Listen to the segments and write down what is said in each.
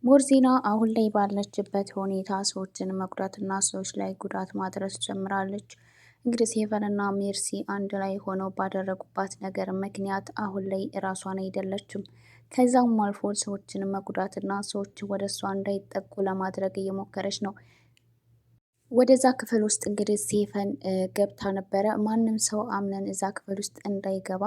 ሞርዚና አሁን ላይ ባለችበት ሁኔታ ሰዎችን መጉዳትና ሰዎች ላይ ጉዳት ማድረስ ጀምራለች። እንግዲህ ሴቨን እና ሜርሲ አንድ ላይ ሆነው ባደረጉባት ነገር ምክንያት አሁን ላይ እራሷን አይደለችም። ከዛም አልፎ ሰዎችን መጉዳትና ሰዎች ወደ እሷ እንዳይጠጉ ለማድረግ እየሞከረች ነው። ወደዛ ክፍል ውስጥ እንግዲህ ሴፈን ገብታ ነበረ። ማንም ሰው አምነን እዛ ክፍል ውስጥ እንዳይገባ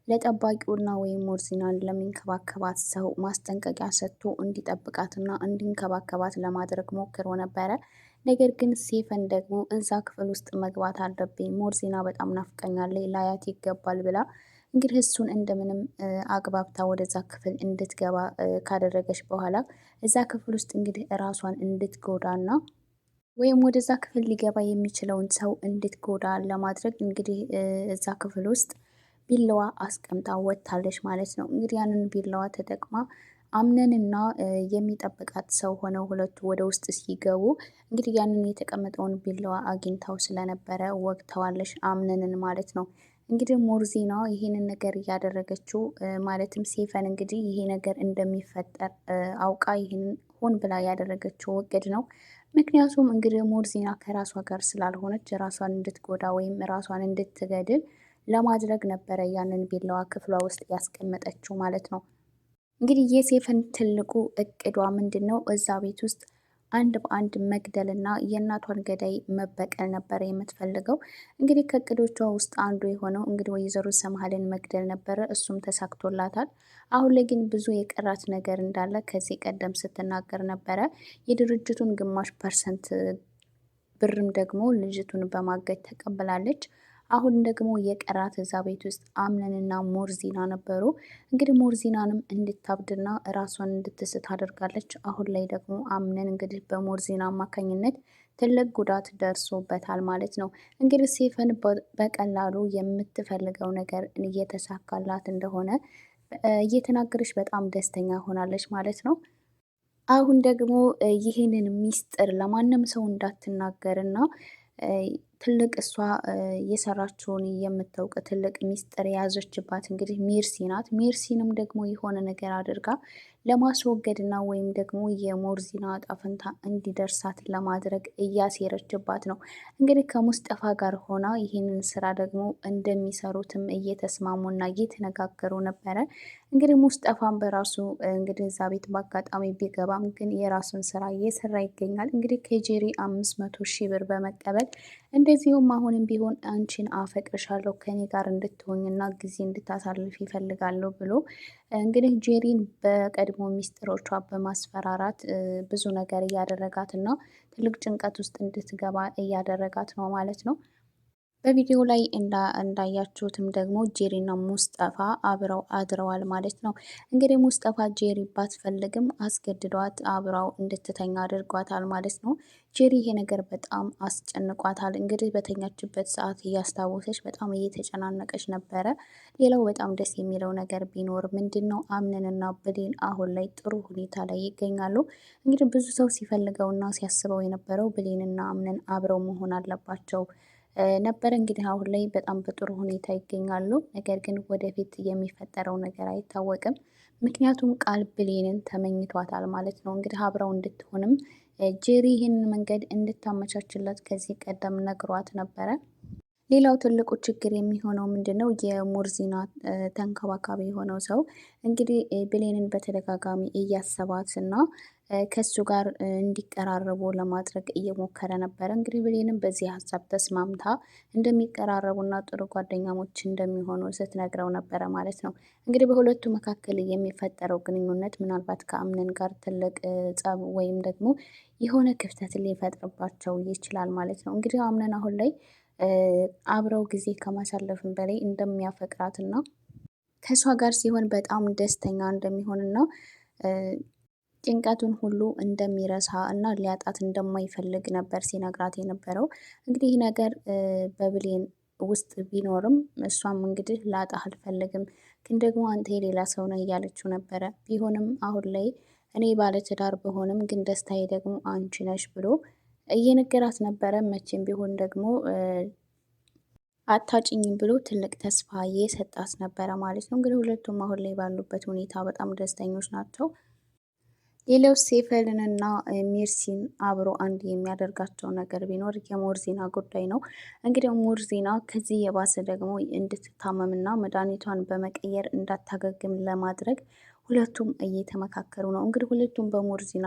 ለጠባቂውና ወይም ሞርዚናን ለሚንከባከባት ሰው ማስጠንቀቂያ ሰጥቶ እንዲጠብቃትና እንዲንከባከባት ለማድረግ ሞክሮ ነበረ። ነገር ግን ሴፈን ደግሞ እዛ ክፍል ውስጥ መግባት አለብኝ፣ ሞርዚና በጣም ናፍቀኛለች፣ ላያት ይገባል ብላ እንግዲህ እሱን እንደምንም አግባብታ ወደዛ ክፍል እንድትገባ ካደረገች በኋላ እዛ ክፍል ውስጥ እንግዲህ እራሷን እንድትጎዳና ወይም ወደዛ ክፍል ሊገባ የሚችለውን ሰው እንድትጎዳ ለማድረግ እንግዲህ እዛ ክፍል ውስጥ ቢላዋ አስቀምጣ ወጥታለች ማለት ነው። እንግዲህ ያንን ቢላዋ ተጠቅማ አምነንና የሚጠብቃት ሰው ሆነው ሁለቱ ወደ ውስጥ ሲገቡ እንግዲህ ያንን የተቀመጠውን ቢላዋ አግኝታው ስለነበረ ወግተዋለች አምነንን ማለት ነው። እንግዲህ ሞርዚና ይሄንን ነገር እያደረገችው ማለትም ሴፈን እንግዲህ ይሄ ነገር እንደሚፈጠር አውቃ ይህንን ሆን ብላ ያደረገችው እቅድ ነው። ምክንያቱም እንግዲህ ሞርዚና ከራሷ ጋር ስላልሆነች ራሷን እንድትጎዳ ወይም ራሷን እንድትገድል ለማድረግ ነበረ ያንን ቢላዋ ክፍሏ ውስጥ ያስቀመጠችው ማለት ነው። እንግዲህ የሴፈን ትልቁ እቅዷ ምንድን ነው? እዛ ቤት ውስጥ አንድ በአንድ መግደልና የእናቷን ገዳይ መበቀል ነበረ የምትፈልገው። እንግዲህ ከእቅዶቿ ውስጥ አንዱ የሆነው እንግዲህ ወይዘሮ ሰምሃልን መግደል ነበረ። እሱም ተሳክቶላታል። አሁን ላይ ግን ብዙ የቀራት ነገር እንዳለ ከዚህ ቀደም ስትናገር ነበረ። የድርጅቱን ግማሽ ፐርሰንት ብርም ደግሞ ልጅቱን በማገድ ተቀብላለች። አሁን ደግሞ የቀራት እዛ ቤት ውስጥ አምነንና ሞርዚና ነበሩ። እንግዲህ ሞርዚናንም እንድታብድና ራሷን እንድትስት አድርጋለች። አሁን ላይ ደግሞ አምነን እንግዲህ በሞርዚና አማካኝነት ትልቅ ጉዳት ደርሶበታል ማለት ነው። እንግዲህ ሴፈን በቀላሉ የምትፈልገው ነገር እየተሳካላት እንደሆነ እየተናገረች በጣም ደስተኛ ሆናለች ማለት ነው። አሁን ደግሞ ይህንን ሚስጥር ለማንም ሰው እንዳትናገርና ትልቅ እሷ የሰራችውን የምታውቅ ትልቅ ሚስጥር የያዘችባት እንግዲህ ሜርሲ ናት። ሜርሲንም ደግሞ የሆነ ነገር አድርጋ ለማስወገድና ወይም ደግሞ የሞርዚና ዕጣ ፈንታ እንዲደርሳት ለማድረግ እያሴረችባት ነው። እንግዲህ ከሙስጠፋ ጋር ሆና ይህንን ስራ ደግሞ እንደሚሰሩትም እየተስማሙና እየተነጋገሩ ነበረ። እንግዲህ ሙስጠፋን በራሱ እንግዲህ እዛ ቤት በአጋጣሚ ቢገባም ግን የራሱን ስራ እየሰራ ይገኛል። እንግዲህ ከጄሪ 500,000 ብር በመቀበል እንደዚሁም አሁንም ቢሆን አንቺን አፈቅርሻለሁ ከኔ ጋር እንድትሆኝና ጊዜ እንድታሳልፍ ይፈልጋለሁ ብሎ እንግዲህ ጄሪን በቀድሞ ሚስጥሮቿ በማስፈራራት ብዙ ነገር እያደረጋት እና ትልቅ ጭንቀት ውስጥ እንድትገባ እያደረጋት ነው ማለት ነው። በቪዲዮ ላይ እንዳያችሁትም ደግሞ ጄሪና ሙስጠፋ አብረው አድረዋል ማለት ነው። እንግዲህ ሙስጠፋ ጄሪ ባትፈልግም አስገድዷት አብረው እንድትተኛ አድርጓታል ማለት ነው። ጄሪ ይሄ ነገር በጣም አስጨንቋታል። እንግዲህ በተኛችበት ሰዓት እያስታወሰች በጣም እየተጨናነቀች ነበረ። ሌላው በጣም ደስ የሚለው ነገር ቢኖር ምንድን ነው? አምነንና ብሌን አሁን ላይ ጥሩ ሁኔታ ላይ ይገኛሉ። እንግዲህ ብዙ ሰው ሲፈልገውና ሲያስበው የነበረው ብሌንና አምነን አብረው መሆን አለባቸው ነበረ። እንግዲህ አሁን ላይ በጣም በጥሩ ሁኔታ ይገኛሉ። ነገር ግን ወደፊት የሚፈጠረው ነገር አይታወቅም። ምክንያቱም ቃል ብሌንን ተመኝቷታል ማለት ነው። እንግዲህ አብረው እንድትሆንም ጄሪ ይህንን መንገድ እንድታመቻችለት ከዚህ ቀደም ነግሯት ነበረ። ሌላው ትልቁ ችግር የሚሆነው ምንድን ነው? የሞርዚና ተንከባካቢ የሆነው ሰው እንግዲህ ብሌንን በተደጋጋሚ እያሰባት እና ከሱ ጋር እንዲቀራረቡ ለማድረግ እየሞከረ ነበረ። እንግዲህ ብሌንም በዚህ ሀሳብ ተስማምታ እንደሚቀራረቡና ጥሩ ጓደኛሞች እንደሚሆኑ ስትነግረው ነበረ ማለት ነው። እንግዲህ በሁለቱ መካከል የሚፈጠረው ግንኙነት ምናልባት ከአምነን ጋር ትልቅ ጸብ ወይም ደግሞ የሆነ ክፍተት ሊፈጥርባቸው ይችላል ማለት ነው። እንግዲህ አምነን አሁን ላይ አብረው ጊዜ ከማሳለፍም በላይ እንደሚያፈቅራትና ከእሷ ጋር ሲሆን በጣም ደስተኛ እንደሚሆንና ጭንቀቱን ሁሉ እንደሚረሳ እና ሊያጣት እንደማይፈልግ ነበር ሲነግራት የነበረው። እንግዲህ ይህ ነገር በብሌን ውስጥ ቢኖርም እሷም እንግዲህ ላጣህ አልፈልግም፣ ግን ደግሞ አንተ የሌላ ሰው ነህ እያለችው ነበረ። ቢሆንም አሁን ላይ እኔ ባለትዳር በሆንም ግን ደስታዬ ደግሞ አንቺ ነሽ ብሎ እየነገራት ነበረ። መቼም ቢሆን ደግሞ አታጭኝም ብሎ ትልቅ ተስፋ የሰጣት ነበረ ማለት ነው። እንግዲህ ሁለቱም አሁን ላይ ባሉበት ሁኔታ በጣም ደስተኞች ናቸው። ሌላው ሴፈልንና ሜርሲን አብሮ አንድ የሚያደርጋቸው ነገር ቢኖር የሞርዚና ጉዳይ ነው። እንግዲህ ሞርዚና ከዚህ የባሰ ደግሞ እንድትታመምና መድኃኒቷን በመቀየር እንዳታገግም ለማድረግ ሁለቱም እየተመካከሩ ነው። እንግዲህ ሁለቱም በሞርዚና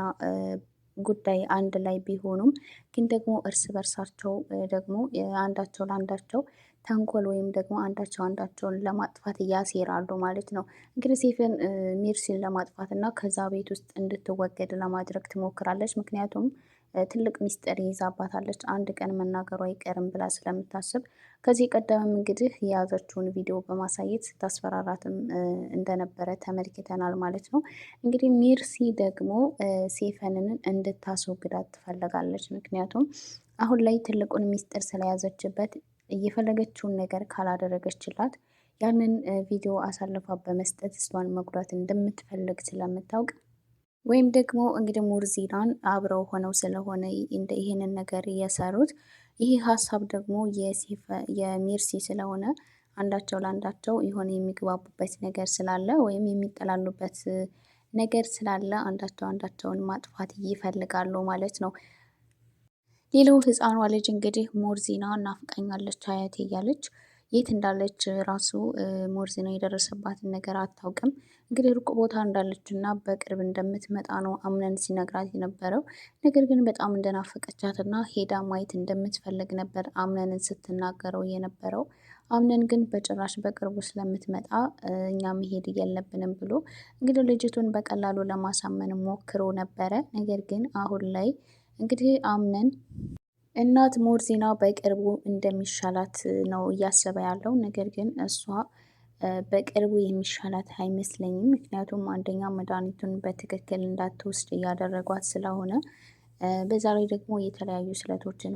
ጉዳይ አንድ ላይ ቢሆኑም ግን ደግሞ እርስ በርሳቸው ደግሞ አንዳቸው ለአንዳቸው ተንኮል ወይም ደግሞ አንዳቸው አንዳቸውን ለማጥፋት እያሴራሉ ማለት ነው። እንግዲህ ሴፈን ሜርሲን ለማጥፋት እና ከዛ ቤት ውስጥ እንድትወገድ ለማድረግ ትሞክራለች። ምክንያቱም ትልቅ ሚስጥር ይዛባታለች፣ አንድ ቀን መናገሩ አይቀርም ብላ ስለምታስብ ከዚህ ቀደምም እንግዲህ የያዘችውን ቪዲዮ በማሳየት ስታስፈራራትም እንደነበረ ተመልክተናል ማለት ነው። እንግዲህ ሜርሲ ደግሞ ሴፈንን እንድታስወግዳት ትፈልጋለች። ምክንያቱም አሁን ላይ ትልቁን ሚስጥር ስለያዘችበት እየፈለገችውን ነገር ካላደረገችላት ያንን ቪዲዮ አሳልፋ በመስጠት እሷን መጉዳት እንደምትፈልግ ስለምታውቅ ወይም ደግሞ እንግዲህ ሙርዚናን አብረው ሆነው ስለሆነ ይህንን ነገር የሰሩት ይህ ሀሳብ ደግሞ የሜርሲ ስለሆነ አንዳቸው ለአንዳቸው የሆነ የሚግባቡበት ነገር ስላለ ወይም የሚጠላሉበት ነገር ስላለ አንዳቸው አንዳቸውን ማጥፋት ይፈልጋሉ ማለት ነው። ሌላው ህፃኗ ልጅ እንግዲህ ሞርዚና እናፍቃኛለች አያቴ እያለች የት እንዳለች ራሱ ሞርዚና የደረሰባትን ነገር አታውቅም። እንግዲህ ሩቅ ቦታ እንዳለች እና በቅርብ እንደምትመጣ ነው አምነን ሲነግራት የነበረው። ነገር ግን በጣም እንደናፈቀቻት እና ሄዳ ማየት እንደምትፈልግ ነበር አምነንን ስትናገረው የነበረው። አምነን ግን በጭራሽ በቅርቡ ስለምትመጣ እኛ መሄድ የለብንም ብሎ እንግዲህ ልጅቱን በቀላሉ ለማሳመን ሞክሮ ነበረ። ነገር ግን አሁን ላይ እንግዲህ አምነን እናት ሞርዚና በቅርቡ እንደሚሻላት ነው እያሰበ ያለው። ነገር ግን እሷ በቅርቡ የሚሻላት አይመስለኝም። ምክንያቱም አንደኛ መድኃኒቱን በትክክል እንዳትወስድ እያደረጓት ስለሆነ በዛ ላይ ደግሞ የተለያዩ ስለቶችን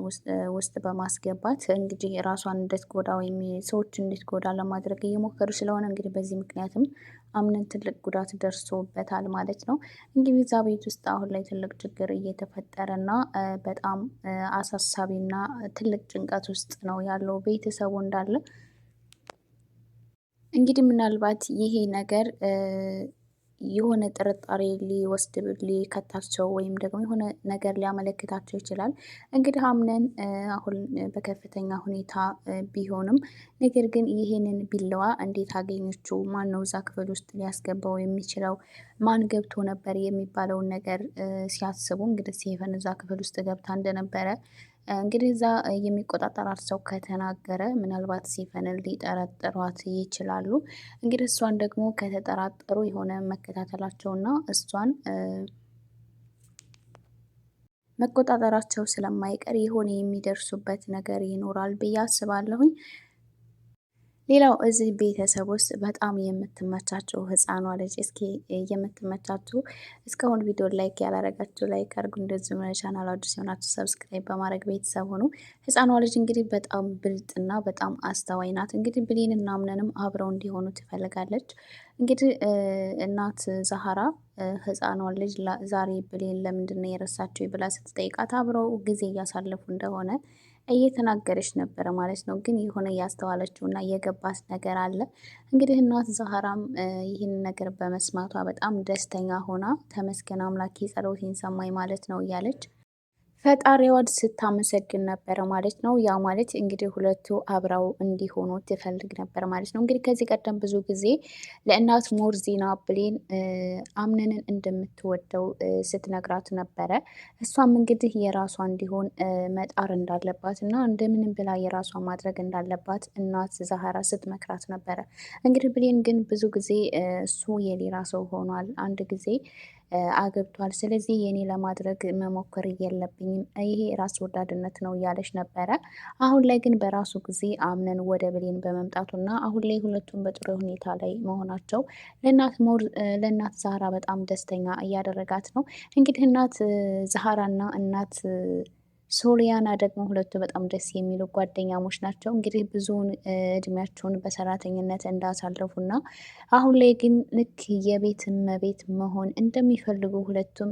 ውስጥ በማስገባት እንግዲህ ራሷን እንድትጎዳ ወይም ሰዎች እንድትጎዳ ለማድረግ እየሞከሩ ስለሆነ እንግዲህ በዚህ ምክንያትም አምነን ትልቅ ጉዳት ደርሶበታል ማለት ነው። እንግዲህ እዛ ቤት ውስጥ አሁን ላይ ትልቅ ችግር እየተፈጠረ እና በጣም አሳሳቢና ትልቅ ጭንቀት ውስጥ ነው ያለው ቤተሰቡ እንዳለ። እንግዲህ ምናልባት ይሄ ነገር የሆነ ጥርጣሬ ሊከታቸው ወይም ደግሞ የሆነ ነገር ሊያመለክታቸው ይችላል። እንግዲህ አምነን አሁን በከፍተኛ ሁኔታ ቢሆንም ነገር ግን ይሄንን ቢላዋ እንዴት አገኘችው? ማን ነው እዛ ክፍል ውስጥ ሊያስገባው የሚችለው? ማን ገብቶ ነበር የሚባለውን ነገር ሲያስቡ እንግዲህ ሴፈን እዛ ክፍል ውስጥ ገብታ እንደነበረ እንግዲህ እዛ የሚቆጣጠራት ሰው ከተናገረ ምናልባት ሴፈንን ሊጠረጥሯት ይችላሉ። እንግዲህ እሷን ደግሞ ከተጠራጠሩ የሆነ መከታተላቸውና እሷን መቆጣጠራቸው ስለማይቀር የሆነ የሚደርሱበት ነገር ይኖራል ብዬ አስባለሁኝ። ሌላው እዚህ ቤተሰብ ውስጥ በጣም የምትመቻቸው ህፃኗ ልጅ፣ እስኪ የምትመቻችሁ እስካሁን ቪዲዮ ላይክ ያላረጋችሁ ላይክ አድርጉ። እንደዚሁ ቻናል አዲስ ሲሆናችሁ ሰብስክራይብ በማድረግ ቤተሰብ ሆኑ። ህፃኗ ልጅ እንግዲህ በጣም ብልጥና በጣም አስተዋይ ናት። እንግዲህ ብሌንና አምነንም አብረው እንዲሆኑ ትፈልጋለች። እንግዲህ እናት ዛህራ ህፃኗን ልጅ ዛሬ ብሌን ለምንድን ነው የረሳችው ብላ ስትጠይቃት አብረው ጊዜ እያሳለፉ እንደሆነ እየተናገረች ነበረ ማለት ነው። ግን የሆነ እያስተዋለችው እና የገባት ነገር አለ። እንግዲህ እናት ዛህራም ይህን ነገር በመስማቷ በጣም ደስተኛ ሆና ተመስገን አምላኬ ጸሎቴን ሰማኝ ማለት ነው እያለች ፈጣሪዋን ስታመሰግን ነበረ ማለት ነው። ያ ማለት እንግዲህ ሁለቱ አብረው እንዲሆኑ ትፈልግ ነበር ማለት ነው። እንግዲህ ከዚህ ቀደም ብዙ ጊዜ ለእናት ሞርዚና ብሌን አምነንን እንደምትወደው ስትነግራት ነበረ። እሷም እንግዲህ የራሷ እንዲሆን መጣር እንዳለባት እና እንደምንም ብላ የራሷ ማድረግ እንዳለባት እናት ዛህራ ስትመክራት ነበረ። እንግዲህ ብሌን ግን ብዙ ጊዜ እሱ የሌላ ሰው ሆኗል፣ አንድ ጊዜ አገብቷል። ስለዚህ የኔ ለማድረግ መሞከር የለብኝም፣ ይሄ ራስ ወዳድነት ነው እያለች ነበረ። አሁን ላይ ግን በራሱ ጊዜ አምነን ወደ ብሌን በመምጣቱና አሁን ላይ ሁለቱም በጥሩ ሁኔታ ላይ መሆናቸው ለእናት ዛህራ በጣም ደስተኛ እያደረጋት ነው። እንግዲህ እናት ዛህራና እናት ሶሊያና ደግሞ ሁለቱ በጣም ደስ የሚሉ ጓደኛሞች ናቸው። እንግዲህ ብዙውን እድሜያቸውን በሰራተኝነት እንዳሳለፉና አሁን ላይ ግን ልክ የቤት እመቤት መሆን እንደሚፈልጉ ሁለቱም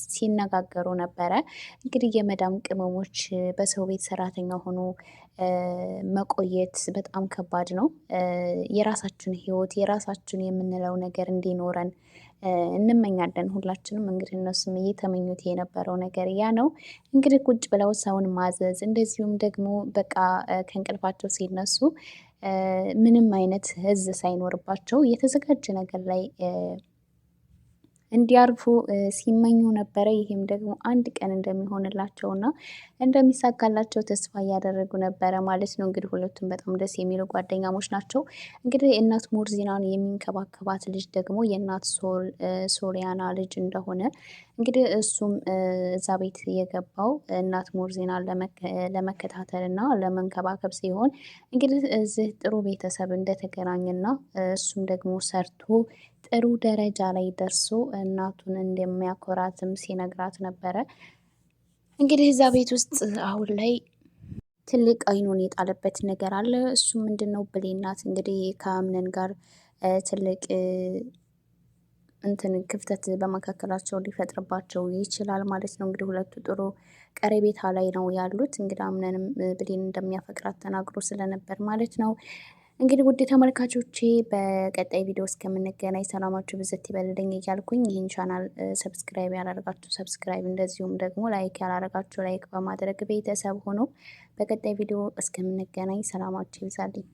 ሲነጋገሩ ነበረ። እንግዲህ የመዳም ቅመሞች በሰው ቤት ሰራተኛ ሆኖ መቆየት በጣም ከባድ ነው። የራሳችን ህይወት የራሳችን የምንለው ነገር እንዲኖረን እንመኛለን ሁላችንም። እንግዲህ እነሱም እየተመኙት የነበረው ነገር ያ ነው። እንግዲህ ቁጭ ብለው ሰውን ማዘዝ እንደዚሁም ደግሞ በቃ ከእንቅልፋቸው ሲነሱ ምንም አይነት ህዝ ሳይኖርባቸው የተዘጋጀ ነገር ላይ እንዲያርፉ ሲመኙ ነበረ። ይህም ደግሞ አንድ ቀን እንደሚሆንላቸው እና እንደሚሳካላቸው ተስፋ እያደረጉ ነበረ ማለት ነው። እንግዲህ ሁለቱም በጣም ደስ የሚሉ ጓደኛሞች ናቸው። እንግዲህ የእናት ሞርዚናን የሚንከባከባት ልጅ ደግሞ የእናት ሶሊያና ልጅ እንደሆነ እንግዲህ እሱም እዛ ቤት የገባው እናት ሞርዚናን ለመከታተል እና ለመንከባከብ ሲሆን እንግዲህ እዚህ ጥሩ ቤተሰብ እንደተገናኘና እሱም ደግሞ ሰርቶ ጥሩ ደረጃ ላይ ደርሶ እናቱን እንደሚያኮራትም ሲነግራት ነበረ። እንግዲህ እዛ ቤት ውስጥ አሁን ላይ ትልቅ አይኑን የጣለበት ነገር አለ። እሱ ምንድን ነው? ብሌን ናት እንግዲህ ከአምነን ጋር ትልቅ እንትን ክፍተት በመካከላቸው ሊፈጥርባቸው ይችላል ማለት ነው። እንግዲህ ሁለቱ ጥሩ ቀረቤታ ላይ ነው ያሉት። እንግዲህ አምነንም ብሌን እንደሚያፈቅራት ተናግሮ ስለነበር ማለት ነው። እንግዲህ ውድ ተመልካቾቼ በቀጣይ ቪዲዮ እስከምንገናኝ ሰላማችሁ ብዝት ይበልልኝ እያልኩኝ ይህን ቻናል ሰብስክራይብ ያላደረጋችሁ ሰብስክራይብ፣ እንደዚሁም ደግሞ ላይክ ያላደረጋችሁ ላይክ በማድረግ ቤተሰብ ሆኖ በቀጣይ ቪዲዮ እስከምንገናኝ ሰላማችሁ ይብዛልኝ።